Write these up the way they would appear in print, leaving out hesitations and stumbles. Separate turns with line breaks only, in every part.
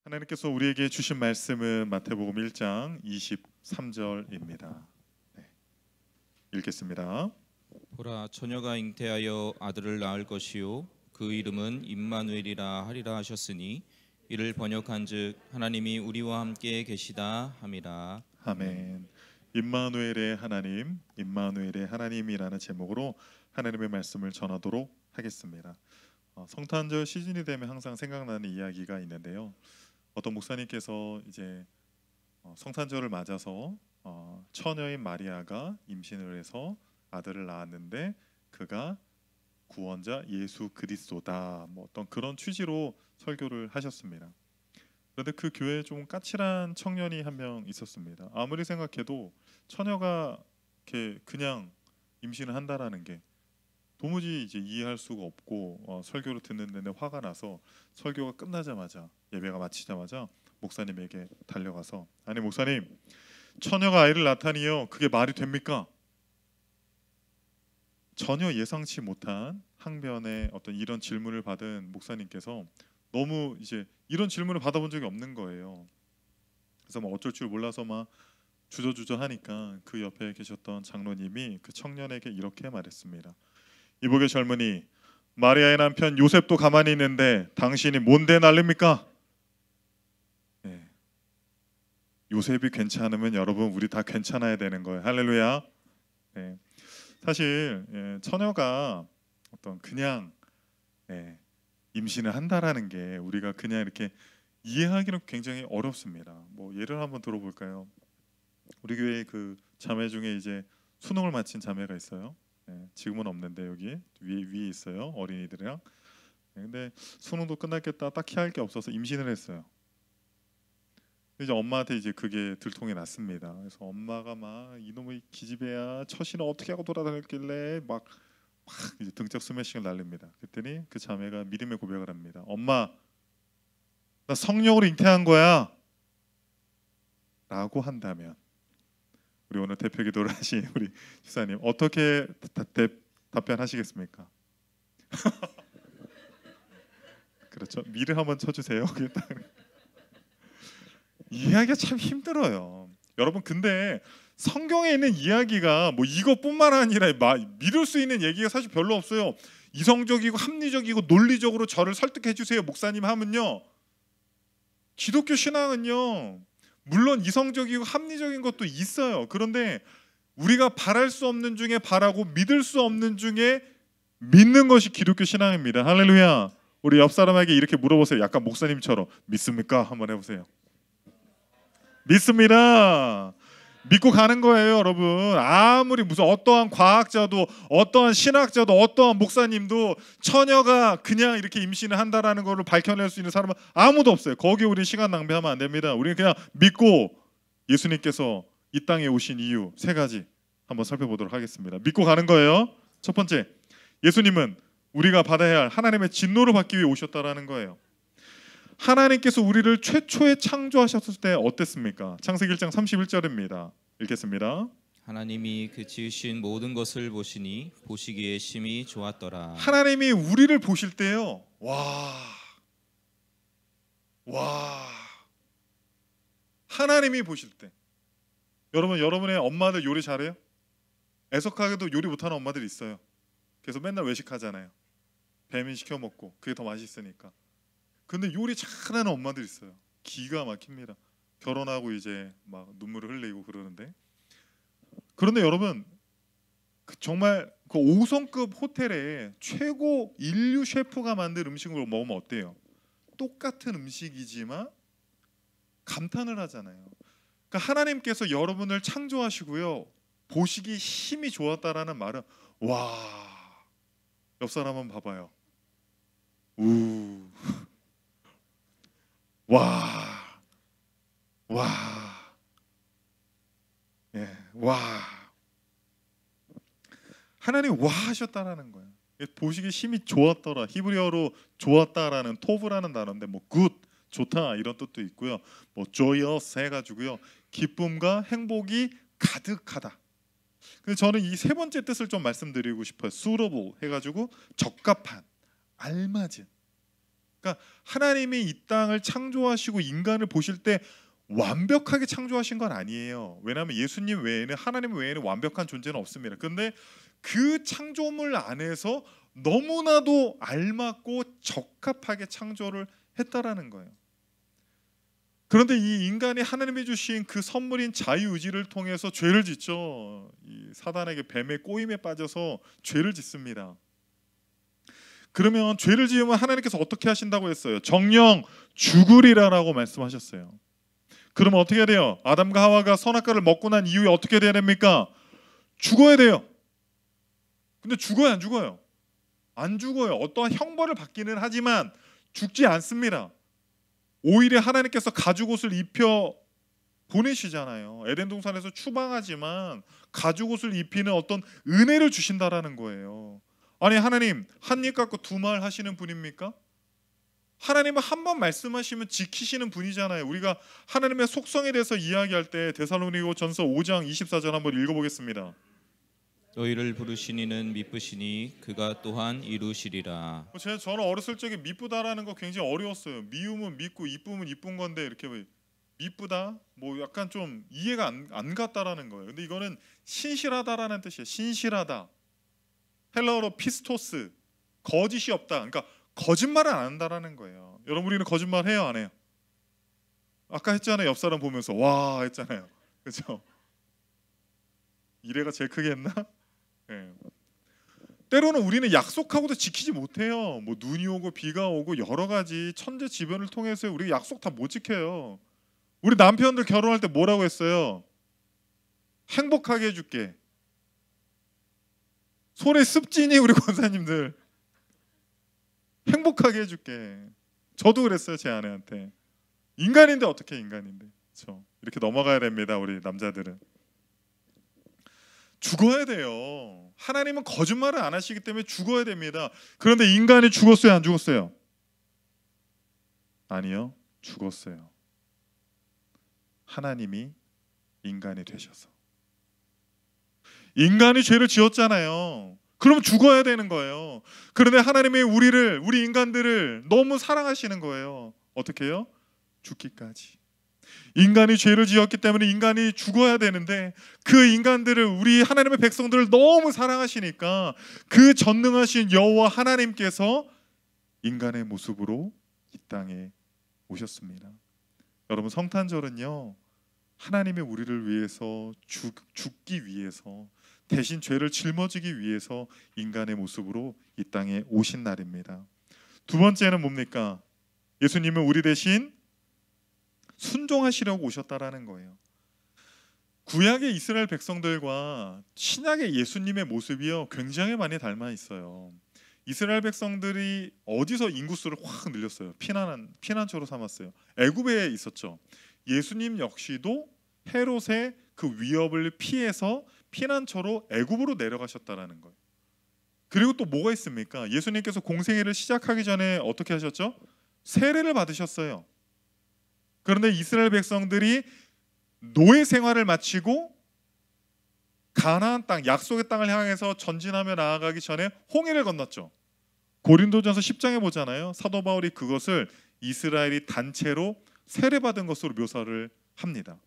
하나님께서 우리에게 주신 말씀은 마태복음 1장 23절입니다. 읽겠습니다.
보라, 처녀가 잉태하여 아들을 낳을 것이요 그 이름은 임마누엘이라 하리라 하셨으니 이를 번역한즉 하나님이 우리와 함께 계시다 함이라.
아멘. 임마누엘의 하나님, 임마누엘의 하나님이라는 제목으로 하나님의 말씀을 전하도록 하겠습니다. 성탄절 시즌이 되면 항상 생각나는 이야기가 있는데요. 어떤 목사님께서 이제 성탄절을 맞아서 처녀인 마리아가 임신을 해서 아들을 낳았는데 그가 구원자 예수 그리스도다, 어떤 그런 취지로 설교를 하셨습니다. 그런데 그 교회에 좀 까칠한 청년이 한 명 있었습니다. 아무리 생각해도 처녀가 이렇게 그냥 임신을 한다라는 게 도무지 이제 이해할 수가 없고 설교를 듣는 내내 화가 나서 설교가 끝나자마자, 예배가 마치자마자 목사님에게 달려가서, 아니 목사님, 처녀가 아이를 낳다니요, 그게 말이 됩니까? 전혀 예상치 못한 항변의 어떤 이런 질문을 받은 목사님께서 너무 이제 이런 질문을 받아본 적이 없는 거예요. 그래서 어쩔 줄 몰라서 막 주저주저 하니까 그 옆에 계셨던 장로님이 그 청년에게 이렇게 말했습니다. 이복의 젊은이, 마리아의 남편 요셉도 가만히 있는데 당신이 뭔데 난립니까? 요셉이 괜찮으면 여러분 우리 다 괜찮아야 되는 거예요. 할렐루야. 사실 처녀가 어떤 그냥 임신을 한다라는 게 우리가 그냥 이렇게 이해하기는 굉장히 어렵습니다. 예를 한번 들어볼까요? 우리 교회 그 자매 중에 이제 수능을 마친 자매가 있어요. 지금은 없는데 여기 위에 있어요, 어린이들이랑. 근데 수능도 끝났겠다, 딱히 할 게 없어서 임신을 했어요. 이제 엄마한테 이제 그게 들통이 났습니다. 그래서 엄마가 막 이놈의 기집애야, 처신을 어떻게 하고 돌아다녔길래 막 이제 등짝 스매싱을 날립니다. 그랬더니 그 자매가 믿음의 고백을 합니다. 엄마, 나 성령으로 잉태한 거야 라고 한다면, 우리 오늘 대표 기도를 하신 우리 집사님 어떻게 답변하시겠습니까? 그렇죠. 미를 한번 쳐주세요. 이해하기가 참 힘들어요, 여러분. 근데 성경에 있는 이야기가 이것뿐만 아니라 믿을 수 있는 얘기가 사실 별로 없어요. 이성적이고 합리적이고 논리적으로 저를 설득해 주세요 목사님 하면요, 기독교 신앙은요 물론 이성적이고 합리적인 것도 있어요. 그런데 우리가 바랄 수 없는 중에 바라고 믿을 수 없는 중에 믿는 것이 기독교 신앙입니다. 할렐루야. 우리 옆 사람에게 이렇게 물어보세요. 약간 목사님처럼, 믿습니까? 한번 해보세요. 믿습니다. 믿고 가는 거예요, 여러분. 아무리 무슨 어떠한 과학자도, 어떠한 신학자도, 어떠한 목사님도 처녀가 그냥 이렇게 임신을 한다라는 것을 밝혀낼 수 있는 사람은 아무도 없어요. 거기에 우리 시간 낭비하면 안 됩니다. 우리는 그냥 믿고 예수님께서 이 땅에 오신 이유 3가지 한번 살펴보도록 하겠습니다. 믿고 가는 거예요. 첫 번째, 예수님은 우리가 받아야 할 하나님의 진노를 받기 위해 오셨다라는 거예요. 하나님께서 우리를 최초에 창조하셨을 때 어땠습니까? 창세기 1장 31절입니다. 읽겠습니다.
하나님이 그 지으신 모든 것을 보시니 보시기에 심히 좋았더라.
하나님이 우리를 보실 때요, 하나님이 보실 때, 여러분의 엄마들 요리 잘해요? 애석하게도 요리 못하는 엄마들이 있어요. 그래서 맨날 외식하잖아요. 배민 시켜 먹고 그게 더 맛있으니까. 근데 요리 잘하는 엄마들 있어요. 기가 막힙니다. 결혼하고 이제 막 눈물을 흘리고 그러는데, 그런데 여러분, 정말 그 5성급 호텔에 최고 인류 셰프가 만든 음식을 먹으면 어때요? 똑같은 음식이지만 감탄을 하잖아요. 그러니까 하나님께서 여러분을 창조하시고요, 보시기 힘이 좋았다라는 말은, 옆 사람 한번 봐봐요. 하나님 하셨다라는 거예요. 보시기 힘이 좋았더라, 히브리어로 좋았다라는 토브라는 단어인데 good, 좋다 이런 뜻도 있고요. joyous 해가지고요, 기쁨과 행복이 가득하다. 근데 저는 이 3번째 뜻을 좀 말씀드리고 싶어요. suitable 해가지고 적합한, 알맞은. 그러니까 하나님이 이 땅을 창조하시고 인간을 보실 때 완벽하게 창조하신 건 아니에요. 왜냐하면 예수님 외에는, 하나님 외에는 완벽한 존재는 없습니다. 그런데 그 창조물 안에서 너무나도 알맞고 적합하게 창조를 했다라는 거예요. 그런데 이 인간이 하나님이 주신 그 선물인 자유의지를 통해서 죄를 짓죠. 이 사단에게, 뱀의 꼬임에 빠져서 죄를 짓습니다. 그러면 죄를 지으면 하나님께서 어떻게 하신다고 했어요? 정령 죽으리라라고 말씀하셨어요. 그러면 어떻게 돼요? 아담과 하와가 선악과를 먹고 난 이후에 어떻게 돼야 됩니까? 죽어야 돼요. 근데 죽어요, 안 죽어요? 안 죽어요. 어떠한 형벌을 받기는 하지만 죽지 않습니다. 오히려 하나님께서 가죽옷을 입혀 보내시잖아요. 에덴 동산에서 추방하지만 가죽옷을 입히는 어떤 은혜를 주신다라는 거예요. 아니, 하나님 한 입 갖고 두 말 하시는 분입니까? 하나님은 한 번 말씀하시면 지키시는 분이잖아요. 우리가 하나님의 속성에 대해서 이야기할 때 데살로니가전서 5장 24절 한번 읽어보겠습니다.
너희를 부르시니는 미쁘시니 그가 또한 이루시리라.
저는 어렸을 적에 미쁘다라는 거 굉장히 어려웠어요. 미움은 밉고 이쁨은 이쁜 건데 이렇게 미쁘다? 뭐 약간 좀 이해가 안 갔다라는 거예요. 근데 이거는 신실하다라는 뜻이에요. 신실하다. 헬라어로 피스토스, 거짓이 없다. 그러니까 거짓말을 안 한다라는 거예요. 여러분, 우리는 거짓말 해요, 안 해요? 아까 했잖아요. 옆 사람 보면서 와 했잖아요. 그렇죠? 이래가 제일 크게 했나? 네. 때로는 우리는 약속하고도 지키지 못해요. 뭐 눈이 오고 비가 오고 여러 가지 천재지변을 통해서 우리 약속 다 못 지켜요. 우리 남편들 결혼할 때 뭐라고 했어요? 행복하게 해줄게. 손에 습진이 우리 권사님들 행복하게 해줄게. 저도 그랬어요, 제 아내한테. 인간인데 어떻게 인간인데? 그렇죠? 이렇게 넘어가야 됩니다, 우리 남자들은. 죽어야 돼요. 하나님은 거짓말을 안 하시기 때문에 죽어야 됩니다. 그런데 인간이 죽었어요, 안 죽었어요? 아니요, 죽었어요. 하나님이 인간이 되셔서. 인간이 죄를 지었잖아요. 그럼 죽어야 되는 거예요. 그런데 하나님이 우리 인간들을 너무 사랑하시는 거예요. 어떻게 해요? 죽기까지. 인간이 죄를 지었기 때문에 인간이 죽어야 되는데 그 인간들을, 우리 하나님의 백성들을 너무 사랑하시니까 그 전능하신 여호와 하나님께서 인간의 모습으로 이 땅에 오셨습니다. 여러분, 성탄절은요, 하나님의 우리를 위해서 죽기 위해서, 대신 죄를 짊어지기 위해서 인간의 모습으로 이 땅에 오신 날입니다. 두 번째는 뭡니까? 예수님은 우리 대신 순종하시려고 오셨다라는 거예요. 구약의 이스라엘 백성들과 신약의 예수님의 모습이요, 굉장히 많이 닮아 있어요. 이스라엘 백성들이 어디서 인구수를 확 늘렸어요? 피난처로 삼았어요. 애굽에 있었죠. 예수님 역시도 헤롯의 그 위협을 피해서 피난처로 애굽으로 내려가셨다라는 거예요. 그리고 또 뭐가 있습니까? 예수님께서 공생애를 시작하기 전에 어떻게 하셨죠? 세례를 받으셨어요. 그런데 이스라엘 백성들이 노예 생활을 마치고 가나안 땅, 약속의 땅을 향해서 전진하며 나아가기 전에 홍해를 건넜죠. 고린도전서 10장에 보잖아요. 사도 바울이 그것을 이스라엘이 단체로 세례받은 것으로 묘사를 합니다.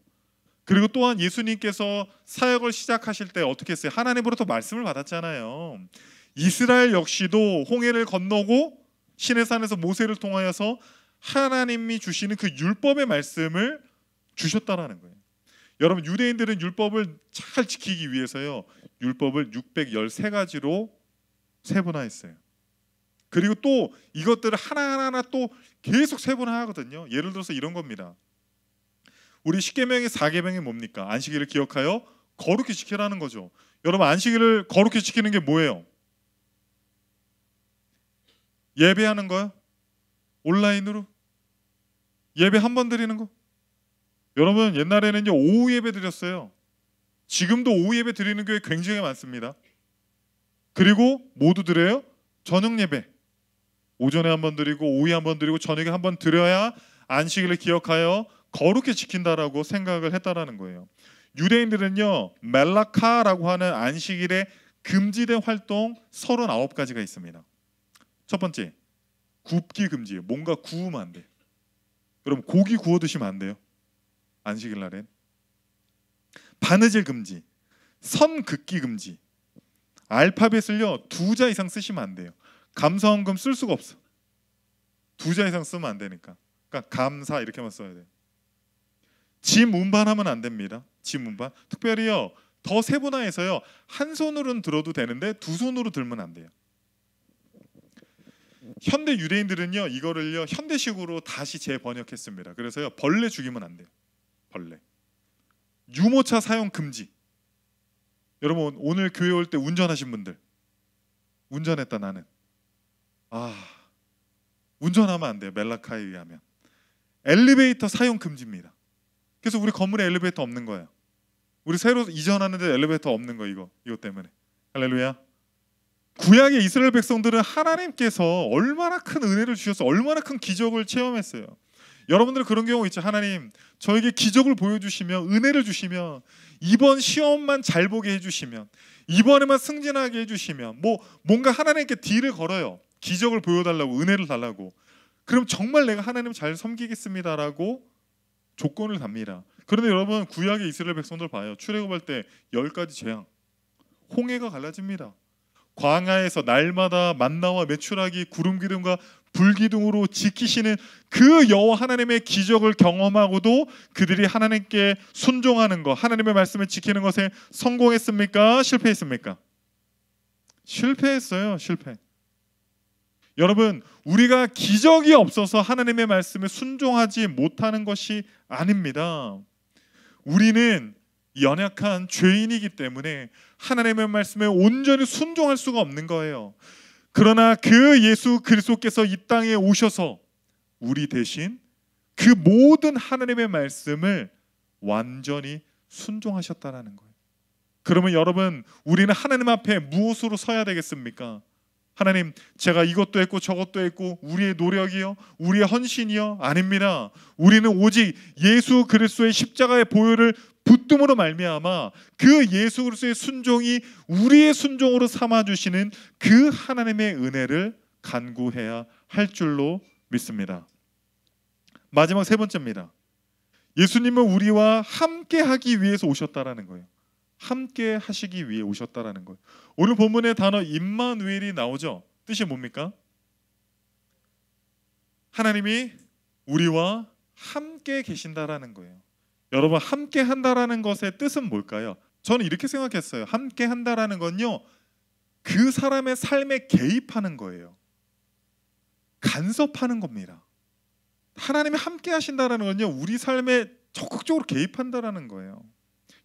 그리고 또한 예수님께서 사역을 시작하실 때 어떻게 했어요? 하나님으로부터 말씀을 받았잖아요. 이스라엘 역시도 홍해를 건너고 시내산에서 모세를 통하여서 하나님이 주시는 그 율법의 말씀을 주셨다라는 거예요. 여러분, 유대인들은 율법을 잘 지키기 위해서요, 율법을 613가지로 세분화했어요. 그리고 또 이것들을 하나하나 또 계속 세분화하거든요. 예를 들어서 이런 겁니다. 우리 10계명의 4계명이 뭡니까? 안식일을 기억하여 거룩히 지키라는 거죠. 여러분, 안식일을 거룩히 지키는 게 뭐예요? 예배하는 거요? 온라인으로? 예배 한 번 드리는 거? 여러분, 옛날에는요, 오후 예배 드렸어요. 지금도 오후 예배 드리는 교회 굉장히 많습니다. 그리고 모두 드려요? 저녁 예배. 오전에 한 번 드리고 오후에 한 번 드리고 저녁에 한 번 드려야 안식일을 기억하여 거룩히 지킨다라고 생각을 했다라는 거예요. 유대인들은요, 멜라카라고 하는 안식일에 금지된 활동 39가지가 있습니다. 첫 번째, 굽기 금지예요. 뭔가 구우면 안 돼. 여러분 고기 구워 드시면 안 돼요. 안식일 날엔. 바느질 금지, 선 긋기 금지. 알파벳을요 2자 이상 쓰시면 안 돼요. 감사원금 쓸 수가 없어. 2자 이상 쓰면 안 되니까. 그러니까 감사 이렇게만 써야 돼요. 지문반하면 안 됩니다. 지문반. 특별히요 더 세분화해서요 한 손으로는 들어도 되는데 두 손으로 들면 안 돼요. 현대 유대인들은요 이거를요 현대식으로 다시 재번역했습니다. 그래서요 벌레 죽이면 안 돼요. 벌레. 유모차 사용 금지. 여러분 오늘 교회 올 때 운전하신 분들, 운전했다 나는. 운전하면 안 돼요. 멜라카에 의하면. 엘리베이터 사용 금지입니다. 그래서 우리 건물에 엘리베이터 없는 거예요. 우리 새로 이전하는데 엘리베이터 없는 거 이거 때문에. 할렐루야. 구약의 이스라엘 백성들은 하나님께서 얼마나 큰 은혜를 주셔서 얼마나 큰 기적을 체험했어요. 여러분들 그런 경우 있죠. 하나님 저에게 기적을 보여주시면, 은혜를 주시면, 이번 시험만 잘 보게 해주시면, 이번에만 승진하게 해주시면, 뭔가 하나님께 딜을 걸어요. 기적을 보여달라고, 은혜를 달라고. 그럼 정말 내가 하나님 잘 섬기겠습니다라고 조건을 답니다. 그런데 여러분 구약의 이스라엘 백성들 봐요. 출애굽할 때 10가지 재앙, 홍해가 갈라집니다. 광야에서 날마다 만나와 메추라기, 구름 기둥과 불 기둥으로 지키시는 그 여호와 하나님의 기적을 경험하고도 그들이 하나님께 순종하는 것, 하나님의 말씀을 지키는 것에 성공했습니까? 실패했습니까? 실패했어요. 실패. 여러분 우리가 기적이 없어서 하나님의 말씀에 순종하지 못하는 것이 아닙니다. 우리는 연약한 죄인이기 때문에 하나님의 말씀에 온전히 순종할 수가 없는 거예요. 그러나 그 예수 그리스도께서 이 땅에 오셔서 우리 대신 그 모든 하나님의 말씀을 완전히 순종하셨다라는 거예요. 그러면 여러분 우리는 하나님 앞에 무엇으로 서야 되겠습니까? 하나님 제가 이것도 했고 저것도 했고 우리의 노력이요, 우리의 헌신이요? 아닙니다. 우리는 오직 예수 그리스도의 십자가의 보혈을 붙듦으로 말미암아 그 예수 그리스도의 순종이 우리의 순종으로 삼아주시는 그 하나님의 은혜를 간구해야 할 줄로 믿습니다. 마지막 세 번째입니다. 예수님은 우리와 함께 하기 위해서 오셨다라는 거예요. 함께 하시기 위해 오셨다라는 거예요. 오늘 본문의 단어 임마누엘이 나오죠. 뜻이 뭡니까? 하나님이 우리와 함께 계신다라는 거예요. 여러분 함께 한다라는 것의 뜻은 뭘까요? 저는 이렇게 생각했어요. 함께 한다라는 건요 그 사람의 삶에 개입하는 거예요. 간섭하는 겁니다. 하나님이 함께 하신다라는 건요 우리 삶에 적극적으로 개입한다라는 거예요.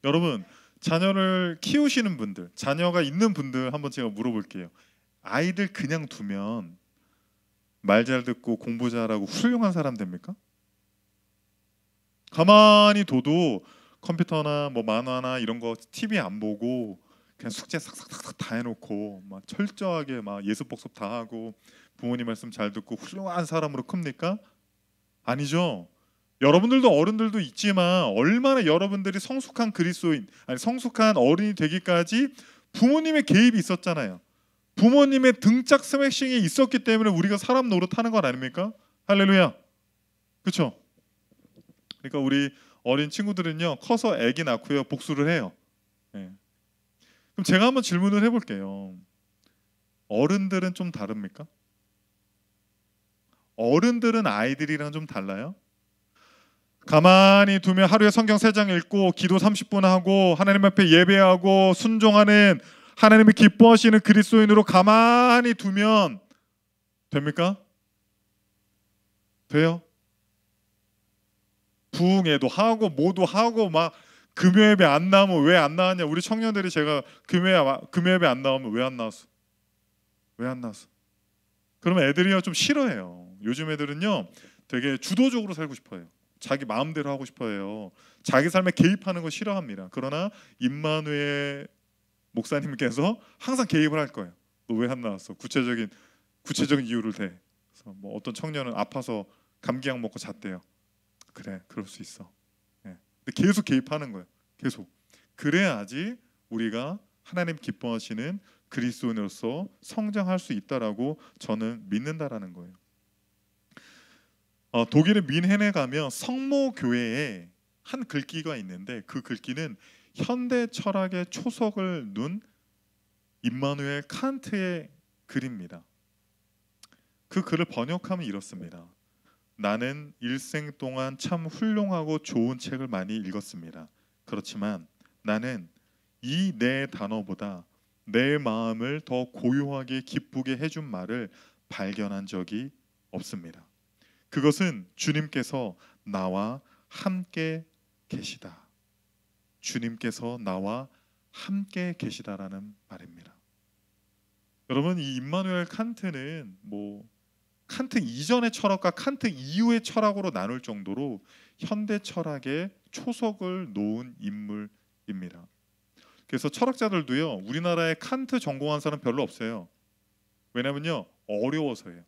여러분 자녀를 키우시는 분들, 자녀가 있는 분들 한번 제가 물어볼게요. 아이들 그냥 두면 말 잘 듣고 공부 잘하고 훌륭한 사람 됩니까? 가만히 둬도 컴퓨터나 만화나 이런 거 TV 안 보고 그냥 숙제 싹싹싹 다 해놓고 막 철저하게 막 예습복습 다 하고 부모님 말씀 잘 듣고 훌륭한 사람으로 큽니까? 아니죠. 여러분들도 어른들도 있지만 얼마나 여러분들이 성숙한 그리스도인, 아니 성숙한 어른이 되기까지 부모님의 개입이 있었잖아요. 부모님의 등짝 스매싱이 있었기 때문에 우리가 사람 노릇하는 건 아닙니까? 할렐루야. 그렇죠? 그러니까 우리 어린 친구들은요 커서 아기 낳고요 복수를 해요. 네. 그럼 제가 한번 질문을 해볼게요. 어른들은 좀 다릅니까? 어른들은 아이들이랑 좀 달라요? 가만히 두면 하루에 성경 3장 읽고 기도 30분 하고 하나님 앞에 예배하고 순종하는 하나님이 기뻐하시는 그리스도인으로 가만히 두면 됩니까? 돼요? 부흥회도 하고 뭐도 하고 막 금요예배 안 나오면 왜 안 나왔냐? 우리 청년들이 제가 금요예배 안 나오면 왜 안 나왔어? 왜 안 나왔어? 그러면 애들이요 좀 싫어해요. 요즘 애들은요 되게 주도적으로 살고 싶어요. 자기 마음대로 하고 싶어요. 자기 삶에 개입하는 거 싫어합니다. 그러나 임마누엘 목사님께서 항상 개입을 할 거예요. 너 왜 안 나왔어? 구체적인 이유를 대. 그래서 어떤 청년은 아파서 감기약 먹고 잤대요. 그래, 그럴 수 있어. 네. 근데 계속 개입하는 거예요. 계속. 그래야지 우리가 하나님 기뻐하시는 그리스도인으로서 성장할 수 있다라고 저는 믿는다라는 거예요. 독일의 민헨에 가면 성모 교회에 한 글귀가 있는데 그 글귀는 현대 철학의 초석을 둔 임마누엘 칸트의 글입니다. 그 글을 번역하면 이렇습니다. 나는 일생 동안 참 훌륭하고 좋은 책을 많이 읽었습니다. 그렇지만 나는 이 네 단어보다 내 마음을 더 고요하게 기쁘게 해준 말을 발견한 적이 없습니다. 그것은 주님께서 나와 함께 계시다. 주님께서 나와 함께 계시다라는 말입니다. 여러분, 이 임마누엘 칸트는 칸트 이전의 철학과 칸트 이후의 철학으로 나눌 정도로 현대 철학의 초석을 놓은 인물입니다. 그래서 철학자들도요, 우리나라에 칸트 전공한 사람 별로 없어요. 왜냐면요, 어려워서예요.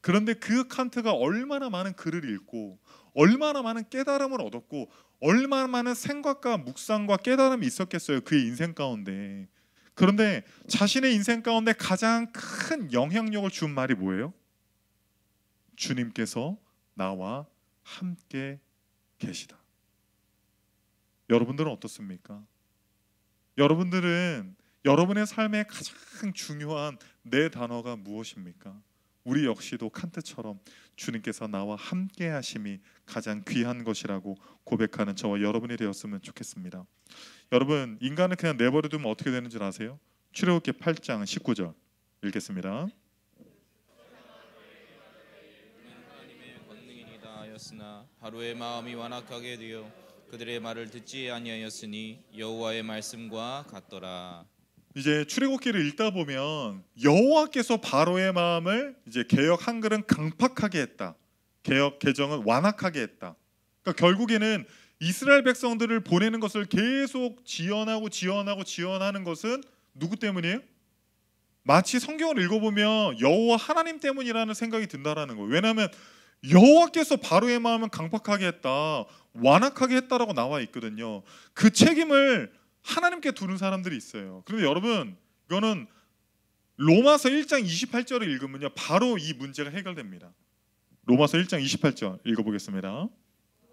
그런데 그 칸트가 얼마나 많은 글을 읽고 얼마나 많은 깨달음을 얻었고 얼마나 많은 생각과 묵상과 깨달음이 있었겠어요, 그의 인생 가운데. 그런데 자신의 인생 가운데 가장 큰 영향력을 준 말이 뭐예요? 주님께서 나와 함께 계시다. 여러분들은 어떻습니까? 여러분들은 여러분의 삶의 가장 중요한 네 단어가 무엇입니까? 우리 역시도 칸트처럼 주님께서 나와 함께 하심이 가장 귀한 것이라고 고백하는 저와 여러분이 되었으면 좋겠습니다. 여러분, 인간을 그냥 내버려 두면 어떻게 되는 줄 아세요? 출애굽기 8장 19절 읽겠습니다.
하나님의 권능이니이다 하였으나 바로의 마음이 완악하게 되어 그들의 말을 듣지 아니하였으니 여호와의 말씀과 같더라.
이제 출애굽기를 읽다 보면 여호와께서 바로의 마음을 이제 개역 한글은 강팍하게 했다. 개역 개정은 완악하게 했다. 그러니까 결국에는 이스라엘 백성들을 보내는 것을 계속 지연하는 것은 누구 때문이에요? 마치 성경을 읽어보면 여호와 하나님 때문이라는 생각이 든다라는 거예요. 왜냐하면 여호와께서 바로의 마음을 강팍하게 했다, 완악하게 했다라고 나와 있거든요. 그 책임을 하나님께 두는 사람들이 있어요. 그런데 여러분, 이거는 로마서 1장 28절을 읽으면요, 바로 이 문제가 해결됩니다. 로마서 1장 28절 읽어보겠습니다.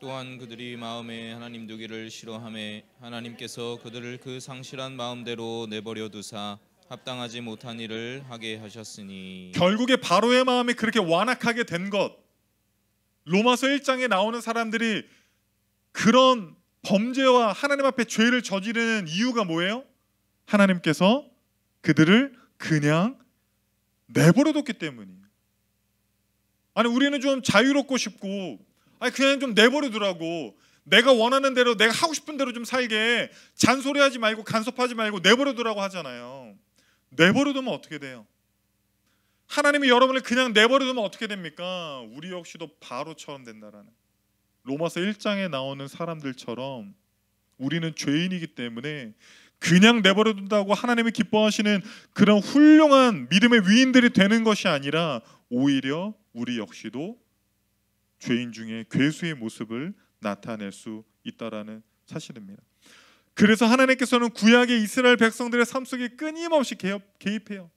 또한 그들이 마음에 하나님 두기를 싫어하매 하나님께서 그들을 그 상실한 마음대로 내버려 두사 합당하지 못한 일을 하게 하셨으니. 결국에
바로의 마음이 그렇게 완악하게 된 것, 로마서 1장에 나오는 사람들이 그런 범죄와 하나님 앞에 죄를 저지르는 이유가 뭐예요? 하나님께서 그들을 그냥 내버려뒀기 때문이에요. 아니, 우리는 좀 자유롭고 싶고, 아니 그냥 좀 내버려두라고, 내가 원하는 대로, 내가 하고 싶은 대로 좀 살게, 잔소리하지 말고 간섭하지 말고 내버려두라고 하잖아요. 내버려두면 어떻게 돼요? 하나님이 여러분을 그냥 내버려두면 어떻게 됩니까? 우리 역시도 바로처럼 된다라는, 로마서 1장에 나오는 사람들처럼 우리는 죄인이기 때문에 그냥 내버려둔다고 하나님이 기뻐하시는 그런 훌륭한 믿음의 위인들이 되는 것이 아니라 오히려 우리 역시도 죄인 중에 괴수의 모습을 나타낼 수 있다라는 사실입니다. 그래서 하나님께서는 구약의 이스라엘 백성들의 삶 속에 끊임없이 개입해요.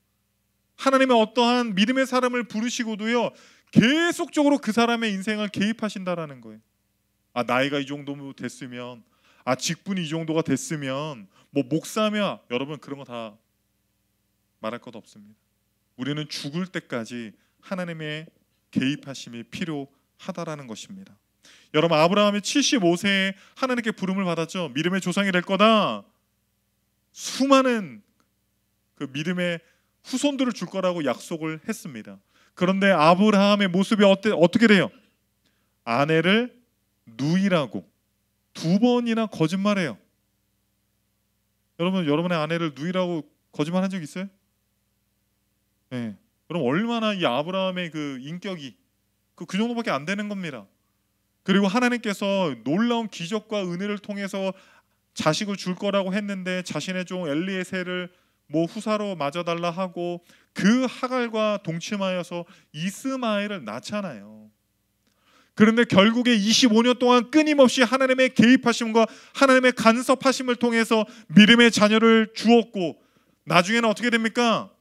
하나님의 어떠한 믿음의 사람을 부르시고도요, 계속적으로 그 사람의 인생을 개입하신다라는 거예요. 나이가 이 정도 됐으면, 직분이 이 정도가 됐으면, 목사며, 여러분 그런 거 다 말할 것 없습니다. 우리는 죽을 때까지 하나님의 개입하심이 필요하다라는 것입니다. 여러분, 아브라함이 75세에 하나님께 부름을 받았죠. 믿음의 조상이 될 거다. 수많은 그 믿음의 후손들을 줄 거라고 약속을 했습니다. 그런데 아브라함의 모습이 어떻게 돼요? 아내를 누이라고 2번이나 거짓말해요. 여러분, 여러분의 아내를 누이라고 거짓말한 적 있어요? 네. 그럼 얼마나 이 아브라함의 그 인격이 그 정도밖에 안 되는 겁니다. 그리고 하나님께서 놀라운 기적과 은혜를 통해서 자식을 줄 거라고 했는데 자신의 종 엘리에셀을 후사로 맞아달라 하고 그 하갈과 동침하여서 이스마엘을 낳잖아요. 그런데 결국에 25년 동안 끊임없이 하나님의 개입하심과 하나님의 간섭하심을 통해서 믿음의 자녀를 주었고, 나중에는 어떻게 됩니까?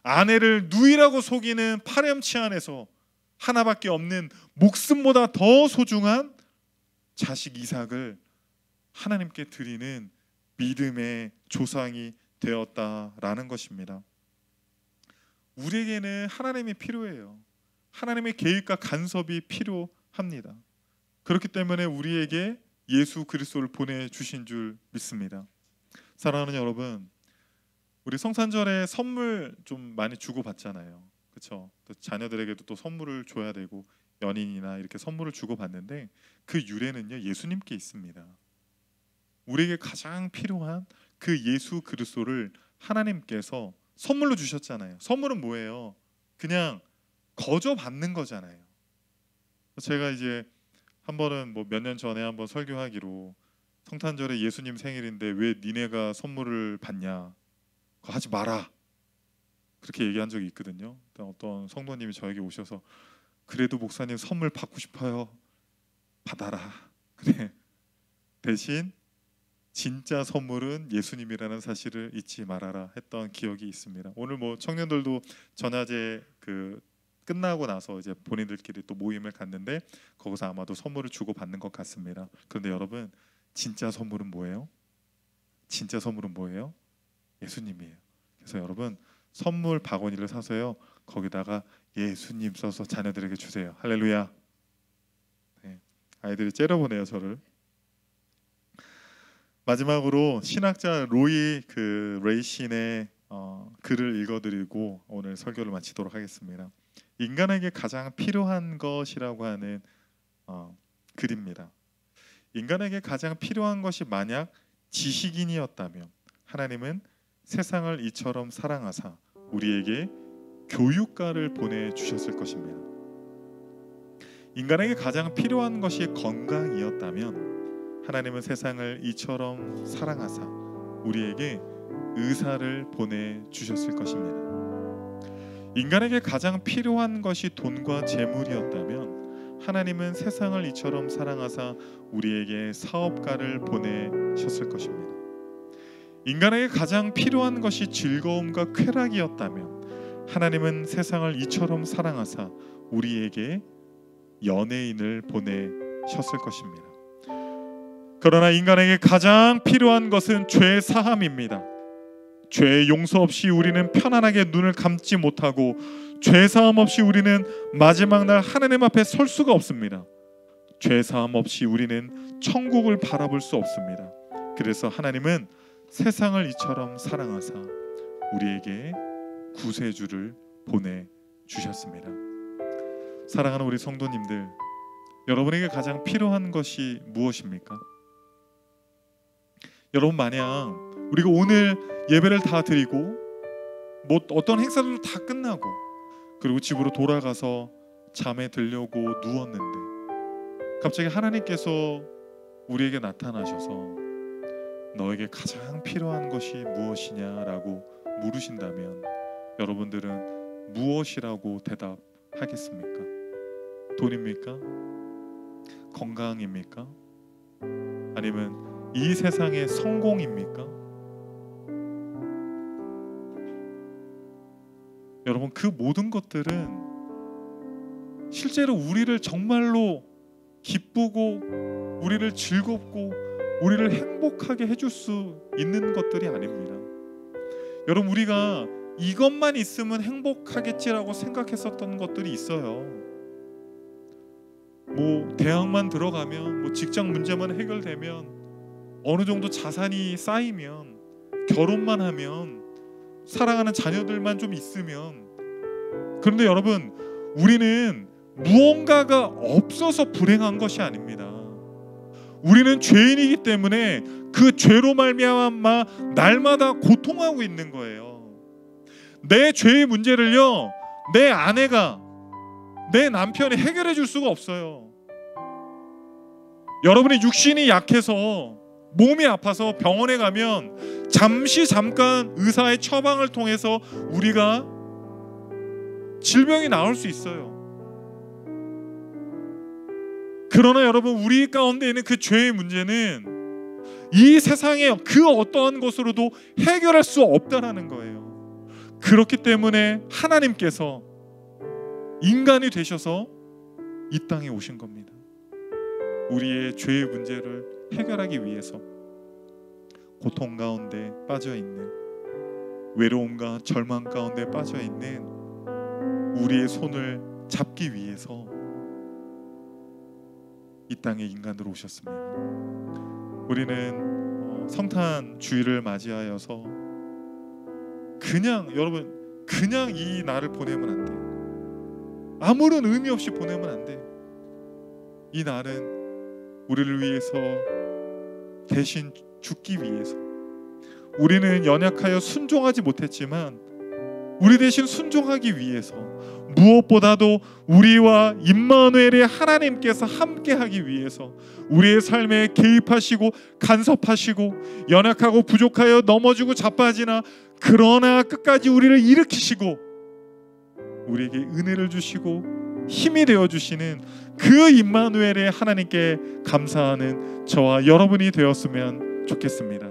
아내를 누이라고 속이는 파렴치 안에서 하나밖에 없는 목숨보다 더 소중한 자식 이삭을 하나님께 드리는 믿음의 조상이 되었다라는 것입니다. 우리에게는 하나님이 필요해요. 하나님의 계획과 간섭이 필요합니다. 그렇기 때문에 우리에게 예수 그리스도를 보내주신 줄 믿습니다. 사랑하는 여러분, 우리 성탄절에 선물 좀 많이 주고 받잖아요. 그렇죠? 또 자녀들에게도 또 선물을 줘야 되고 연인이나 이렇게 선물을 주고 받는데 그 유래는요 예수님께 있습니다. 우리에게 가장 필요한 그 예수 그리스도를 하나님께서 선물로 주셨잖아요. 선물은 뭐예요? 그냥 거저 받는 거잖아요. 제가 이제 한 번은 뭐 몇 년 전에 한번 설교하기로 성탄절에 예수님 생일인데 왜 니네가 선물을 받냐? 그거 하지 마라. 그렇게 얘기한 적이 있거든요. 어떤 성도님이 저에게 오셔서 그래도 목사님 선물 받고 싶어요. 받아라. 그래. 대신 진짜 선물은 예수님이라는 사실을 잊지 말아라 했던 기억이 있습니다. 오늘 뭐 청년들도 전야제 끝나고 나서 이제 본인들끼리 또 모임을 갖는데 거기서 아마도 선물을 주고 받는 것 같습니다. 그런데 여러분, 진짜 선물은 뭐예요? 진짜 선물은 뭐예요? 예수님이에요. 그래서 여러분, 선물 바구니를 사서요 거기다가 예수님 써서 자녀들에게 주세요. 할렐루야. 네, 아이들이 째려보네요 저를. 마지막으로 신학자 로이 레이신의 글을 읽어드리고 오늘 설교를 마치도록 하겠습니다. 인간에게 가장 필요한 것이라고 하는 글입니다. 인간에게 가장 필요한 것이 만약 지식인이었다면 하나님은 세상을 이처럼 사랑하사 우리에게 교육가를 보내주셨을 것입니다. 인간에게 가장 필요한 것이 건강이었다면 하나님은 세상을 이처럼 사랑하사 우리에게 의사를 보내주셨을 것입니다. 인간에게 가장 필요한 것이 돈과 재물이었다면 하나님은 세상을 이처럼 사랑하사 우리에게 사업가를 보내셨을 것입니다. 인간에게 가장 필요한 것이 즐거움과 쾌락이었다면 하나님은 세상을 이처럼 사랑하사 우리에게 연예인을 보내셨을 것입니다. 그러나 인간에게 가장 필요한 것은 죄 사함입니다. 죄 용서 없이 우리는 편안하게 눈을 감지 못하고 죄 사함 없이 우리는 마지막 날 하나님 앞에 설 수가 없습니다. 죄 사함 없이 우리는 천국을 바라볼 수 없습니다. 그래서 하나님은 세상을 이처럼 사랑하사 우리에게 구세주를 보내주셨습니다. 사랑하는 우리 성도님들, 여러분에게 가장 필요한 것이 무엇입니까? 여러분, 마냥 우리가 오늘 예배를 다 드리고 뭐 어떤 행사들도 다 끝나고 그리고 집으로 돌아가서 잠에 들려고 누웠는데 갑자기 하나님께서 우리에게 나타나셔서 너에게 가장 필요한 것이 무엇이냐라고 물으신다면 여러분들은 무엇이라고 대답하겠습니까? 돈입니까? 건강입니까? 아니면 이 세상의 성공입니까? 여러분, 그 모든 것들은 실제로 우리를 정말로 기쁘고 우리를 즐겁고 우리를 행복하게 해줄 수 있는 것들이 아닙니다. 여러분, 우리가 이것만 있으면 행복하겠지라고 생각했었던 것들이 있어요. 뭐 대학만 들어가면, 뭐 직장 문제만 해결되면, 어느 정도 자산이 쌓이면, 결혼만 하면, 사랑하는 자녀들만 좀 있으면. 그런데 여러분, 우리는 무언가가 없어서 불행한 것이 아닙니다. 우리는 죄인이기 때문에 그 죄로 말미암아 날마다 고통하고 있는 거예요. 내 죄의 문제를요 내 아내가, 내 남편이 해결해 줄 수가 없어요. 여러분의 육신이 약해서 몸이 아파서 병원에 가면 잠깐 의사의 처방을 통해서 우리가 질병이 나을 수 있어요. 그러나 여러분, 우리 가운데 있는 그 죄의 문제는 이 세상의 그 어떠한 것으로도 해결할 수 없다라는 거예요. 그렇기 때문에 하나님께서 인간이 되셔서 이 땅에 오신 겁니다. 우리의 죄의 문제를 해결하기 위해서 고통 가운데 빠져 있는, 외로움과 절망 가운데 빠져 있는 우리의 손을 잡기 위해서 이 땅에 인간으로 오셨습니다. 우리는 성탄 주일을 맞이하여서 여러분 그냥 이 날을 보내면 안 돼요. 아무런 의미 없이 보내면 안 돼요. 이 날은 우리를 위해서 대신 죽기 위해서, 우리는 연약하여 순종하지 못했지만 우리 대신 순종하기 위해서, 무엇보다도 우리와 임마누엘의 하나님께서 함께하기 위해서 우리의 삶에 개입하시고 간섭하시고, 연약하고 부족하여 넘어지고 자빠지나 그러나 끝까지 우리를 일으키시고 우리에게 은혜를 주시고 힘이 되어주시는 그 임마누엘의 하나님께 감사하는 저와 여러분이 되었으면 좋겠습니다.